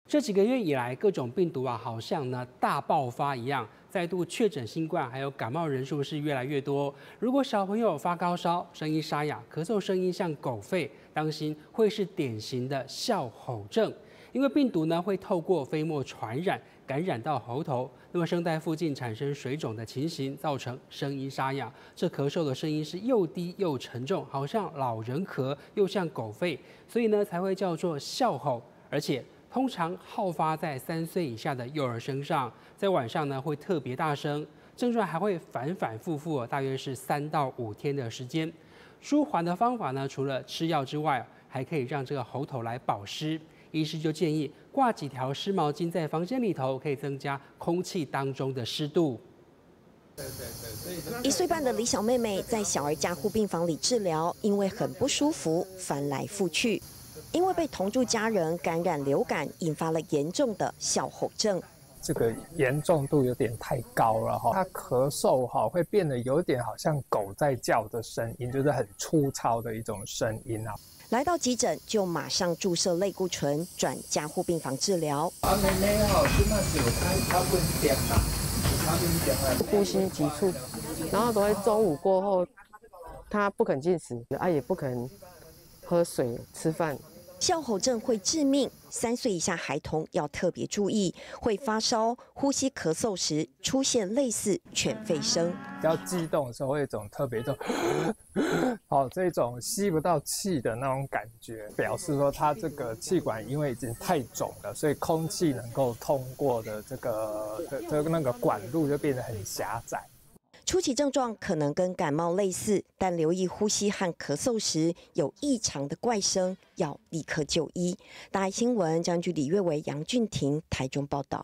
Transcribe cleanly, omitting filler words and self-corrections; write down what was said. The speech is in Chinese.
这几个月以来，各种病毒好像大爆发一样，再度确诊新冠还有感冒人数是越来越多。如果小朋友发高烧、声音沙哑、咳嗽声音像狗吠，当心会是典型的哮吼症。因为病毒会透过飞沫传染，感染到喉头，那么声带附近产生水肿的情形，造成声音沙哑。这咳嗽的声音是又低又沉重，好像老人咳，又像狗吠，所以才会叫做哮吼，而且通常好发在3岁以下的幼儿身上，在晚上会特别大声，症状还会反反复复，大约是3到5天的时间。舒缓的方法除了吃药之外，还可以让这个喉头来保湿。医师就建议挂几条湿毛巾在房间里头，可以增加空气当中的湿度。1岁半的李小妹妹在小儿加护病房里治疗，因为很不舒服，翻来覆去。因为被同住家人感染流感，引发了严重的哮吼症。这个严重度有点太高了哈，他咳嗽会变得有点好像狗在叫的声音，就是很粗糙的一种声音啊。来到急诊就马上注射类固醇，转加护病房治疗。呼吸急促，然后都会中午过后，他不肯进食，也不肯喝水、吃饭。哮吼症会致命，3岁以下孩童要特别注意，会发烧、呼吸、咳嗽时出现类似犬吠声。比较激动的时候会有一种特别这种吸不到气的那种感觉，表示说他这个气管因为已经太肿了，所以空气能够通过的那个管路就变得很狭窄。初期症状可能跟感冒类似，但留意呼吸和咳嗽时有异常的怪声，要立刻就医。大爱新闻将据李月为、杨俊廷台中报道。